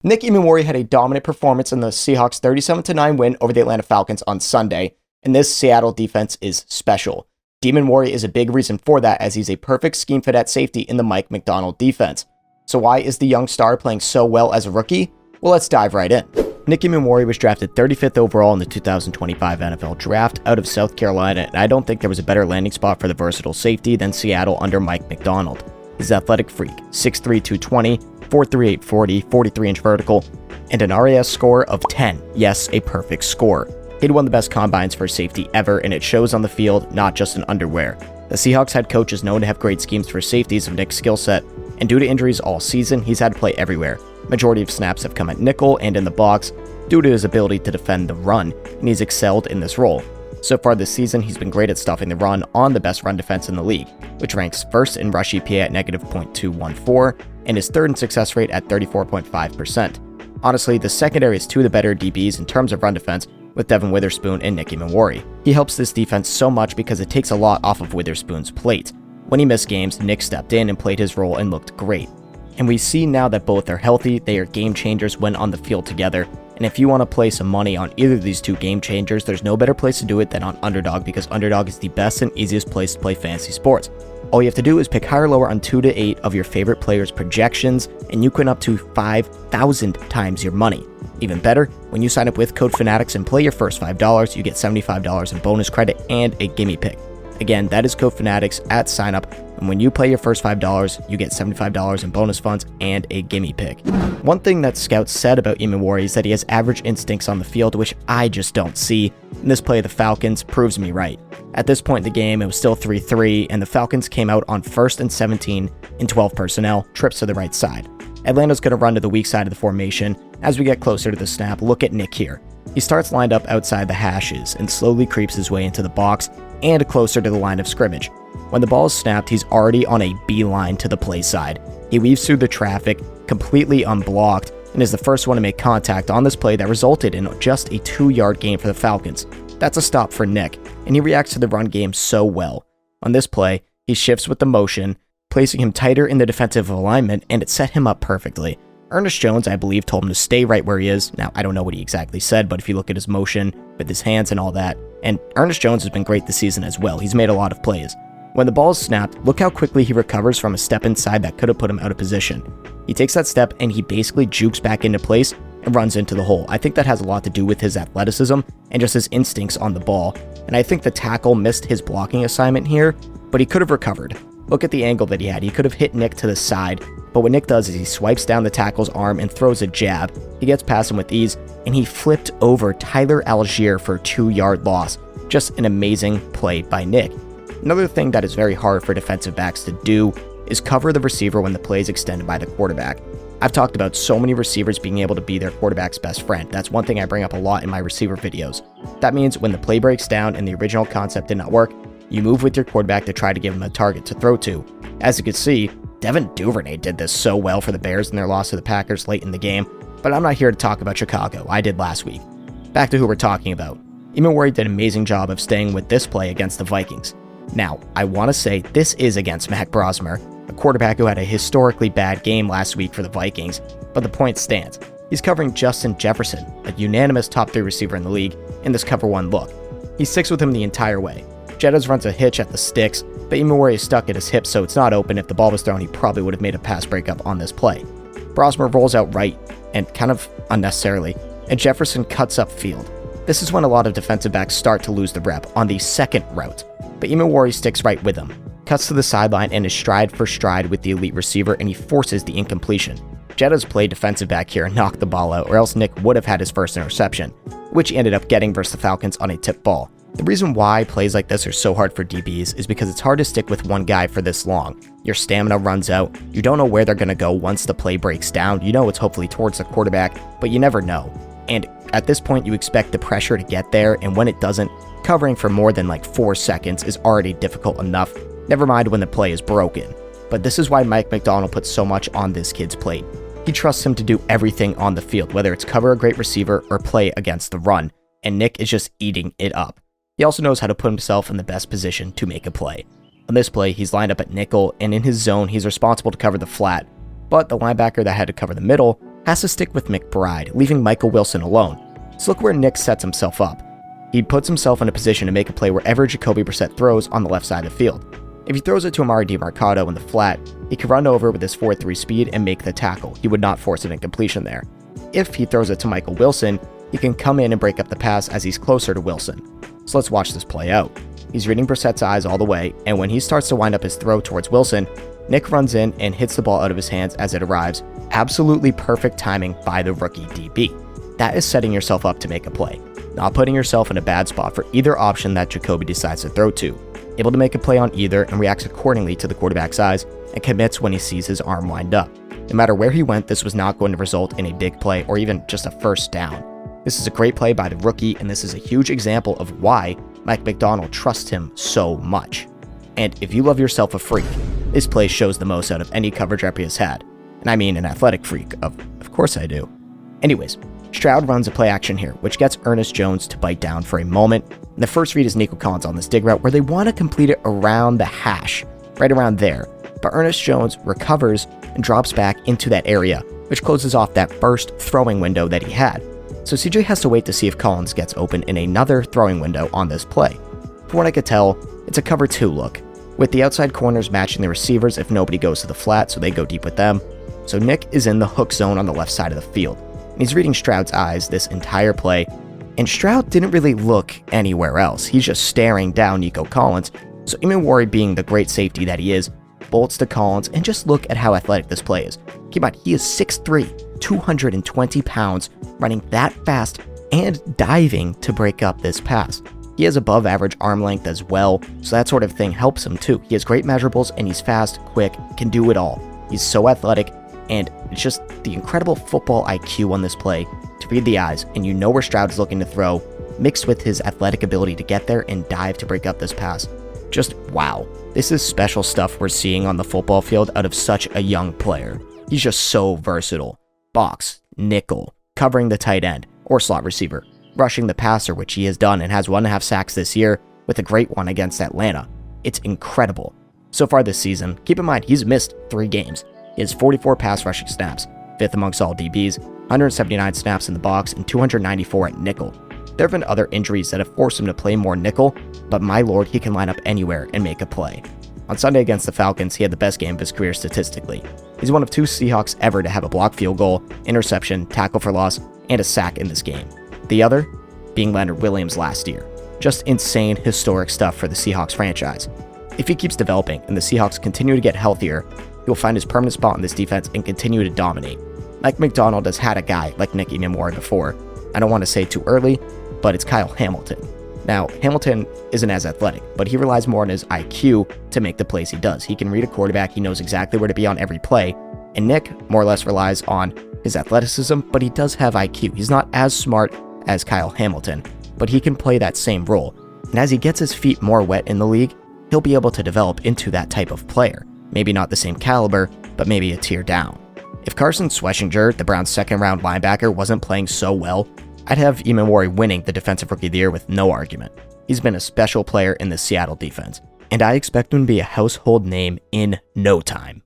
Nick Emmanwori had a dominant performance in the Seahawks' 37-9 win over the Atlanta Falcons on Sunday, and this Seattle defense is special. Demonwori is a big reason for that, as he's a perfect scheme fit at safety in the Mike MacDonald defense. So why is the young star playing so well as a rookie? Well, let's dive right in. Nick Emmanwori was drafted 35th overall in the 2025 NFL Draft out of South Carolina, and I don't think there was a better landing spot for the versatile safety than Seattle under Mike MacDonald. He's an athletic freak, 6'3", 220, 4'3", 840, 43-inch vertical, and an RAS score of 10. Yes, a perfect score. He had one of the best combines for safety ever, and it shows on the field, not just in underwear. The Seahawks head coach is known to have great schemes for safeties of Nick's skill set, and due to injuries all season, he's had to play everywhere. Majority of snaps have come at nickel and in the box due to his ability to defend the run, and he's excelled in this role. So far this season, he's been great at stuffing the run on the best run defense in the league, which ranks first in rush EPA at -0.214 and is third in success rate at 34.5%. Honestly, the secondary is two of the better DBs in terms of run defense, with Devon Witherspoon and Nick Emmanwori. He helps this defense so much because it takes a lot off of Witherspoon's plate. When he missed games, Nick stepped in and played his role and looked great. And we see now that both are healthy, they are game changers when on the field together, and if you want to play some money on either of these two game changers, there's no better place to do it than on Underdog, because Underdog is the best and easiest place to play fantasy sports. All you have to do is pick higher or lower on 2 to 8 of your favorite players' projections, and you can up to 5,000 times your money. Even better, when you sign up with code Fanatics and play your first $5, you get $75 in bonus credit and a gimme pick. Again, that is code Fanatics at sign up, and when you play your first $5, you get $75 in bonus funds and a gimme pick. One thing that scouts said about Emmanwori is that he has average instincts on the field, which I just don't see, and this play of the Falcons proves me right. At this point in the game, it was still 3-3, and the Falcons came out on 1st and 17 in 12 personnel, trips to the right side. Atlanta's going to run to the weak side of the formation. As we get closer to the snap, look at Nick here. He starts lined up outside the hashes and slowly creeps his way into the box and closer to the line of scrimmage. When the ball is snapped, he's already on a beeline to the play side. He weaves through the traffic, completely unblocked, and is the first one to make contact on this play that resulted in just a 2-yard gain for the Falcons. That's a stop for Nick, and he reacts to the run game so well. On this play, he shifts with the motion, placing him tighter in the defensive alignment, and it set him up perfectly. Ernest Jones, I believe, told him to stay right where he is. Now, I don't know what he exactly said, but if you look at his motion with his hands and all that, and Ernest Jones has been great this season as well. He's made a lot of plays. When the ball is snapped, look how quickly he recovers from a step inside that could have put him out of position. He takes that step and he basically jukes back into place and runs into the hole. I think that has a lot to do with his athleticism and just his instincts on the ball. And I think the tackle missed his blocking assignment here, but he could have recovered. Look at the angle that he had. He could have hit Nick to the side, but what Nick does is he swipes down the tackle's arm and throws a jab. He gets past him with ease, and he flipped over Tyler Algier for a 2-yard loss. Just an amazing play by Nick. Another thing that is very hard for defensive backs to do is cover the receiver when the play is extended by the quarterback. I've talked about so many receivers being able to be their quarterback's best friend. That's one thing I bring up a lot in my receiver videos. That means when the play breaks down and the original concept did not work, you move with your quarterback to try to give him a target to throw to. As you can see, Devin Duvernay did this so well for the Bears in their loss to the Packers late in the game, but I'm not here to talk about Chicago. I did last week. Back to who we're talking about. Emmanwori did an amazing job of staying with this play against the Vikings. Now, I want to say this is against Matt Brosmer, a quarterback who had a historically bad game last week for the Vikings, but the point stands. He's covering Justin Jefferson, a unanimous top 3 receiver in the league, in this cover 1 look. He sticks with him the entire way. Jettas runs a hitch at the sticks, but Emmanwori is stuck at his hip, so it's not open. If the ball was thrown, he probably would have made a pass breakup on this play. Brosmer rolls out right, and kind of unnecessarily, and Jefferson cuts upfield. This is when a lot of defensive backs start to lose the rep on the second route, but Emmanwori sticks right with him, cuts to the sideline and is stride for stride with the elite receiver, and he forces the incompletion. Jettas played defensive back here and knocked the ball out, or else Nick would have had his first interception, which he ended up getting versus the Falcons on a tip ball. The reason why plays like this are so hard for DBs is because it's hard to stick with one guy for this long. Your stamina runs out, you don't know where they're going to go once the play breaks down. You know it's hopefully towards the quarterback, but you never know. And at this point, you expect the pressure to get there, and when it doesn't, covering for more than like 4 seconds is already difficult enough, never mind when the play is broken. But this is why Mike MacDonald puts so much on this kid's plate. He trusts him to do everything on the field, whether it's cover a great receiver or play against the run, and Nick is just eating it up. He also knows how to put himself in the best position to make a play. On this play, he's lined up at nickel, and in his zone, he's responsible to cover the flat, but the linebacker that had to cover the middle has to stick with McBride, leaving Michael Wilson alone. So look where Nick sets himself up. He puts himself in a position to make a play wherever Jacoby Brissett throws on the left side of the field. If he throws it to Amari DiMercato in the flat, he can run over with his 4.3 speed and make the tackle. He would not force an incompletion there. If he throws it to Michael Wilson, he can come in and break up the pass as he's closer to Wilson. So let's watch this play out. He's reading Brissett's eyes all the way, and when he starts to wind up his throw towards Wilson, Nick runs in and hits the ball out of his hands as it arrives. Absolutely perfect timing by the rookie DB. That is setting yourself up to make a play, not putting yourself in a bad spot for either option that Jacoby decides to throw to. Able to make a play on either and reacts accordingly to the quarterback's eyes and commits when he sees his arm wind up. No matter where he went, this was not going to result in a big play or even just a first down. This is a great play by the rookie, and this is a huge example of why Mike MacDonald trusts him so much. And if you love yourself a freak, this play shows the most out of any coverage rep he has had. And I mean an athletic freak, of course I do. Anyways, Stroud runs a play action here, which gets Ernest Jones to bite down for a moment. And the first read is Nico Collins on this dig route where they want to complete it around the hash, right around there. But Ernest Jones recovers and drops back into that area, which closes off that first throwing window that he had. So CJ has to wait to see if Collins gets open in another throwing window on this play. From what I could tell, it's a cover 2 look, with the outside corners matching the receivers if nobody goes to the flat, so they go deep with them. So Nick is in the hook zone on the left side of the field, and he's reading Stroud's eyes this entire play, and Stroud didn't really look anywhere else. He's just staring down Nico Collins, so Emmanwori, being the great safety that he is, bolts to Collins, and just look at how athletic this play is. Keep in mind, he is 6'3", 220 pounds, running that fast and diving to break up this pass. He has above average arm length as well, so that sort of thing helps him too. He has great measurables and he's fast, quick, can do it all. He's so athletic, and it's just the incredible football IQ on this play to read the eyes, and you know where Stroud is looking to throw, mixed with his athletic ability to get there and dive to break up this pass. Just wow. This is special stuff we're seeing on the football field out of such a young player. He's just so versatile. Box, nickel, covering the tight end or slot receiver, rushing the passer, which he has done and has 1.5 sacks this year with a great one against Atlanta. It's incredible. So far this season, keep in mind he's missed 3 games. He has 44 pass rushing snaps, 5th amongst all DBs, 179 snaps in the box, and 294 at nickel. There have been other injuries that have forced him to play more nickel, but my lord, he can line up anywhere and make a play. On Sunday against the Falcons, he had the best game of his career statistically. He's one of 2 Seahawks ever to have a blocked field goal, interception, tackle for loss, and a sack in this game. The other being Leonard Williams last year. Just insane, historic stuff for the Seahawks franchise. If he keeps developing and the Seahawks continue to get healthier, he'll find his permanent spot in this defense and continue to dominate. Mike MacDonald has had a guy like Nick Emmanwori before. I don't want to say too early, but it's Kyle Hamilton. Now, Hamilton isn't as athletic, but he relies more on his IQ to make the plays he does. He can read a quarterback, he knows exactly where to be on every play, and Nick more or less relies on his athleticism, but he does have IQ. He's not as smart as Kyle Hamilton, but he can play that same role. And as he gets his feet more wet in the league, he'll be able to develop into that type of player. Maybe not the same caliber, but maybe a tier down. If Carson Schwessinger, the Browns' second-round linebacker, wasn't playing so well, I'd have Emmanwori winning the Defensive Rookie of the Year with no argument. He's been a special player in the Seattle defense, and I expect him to be a household name in no time.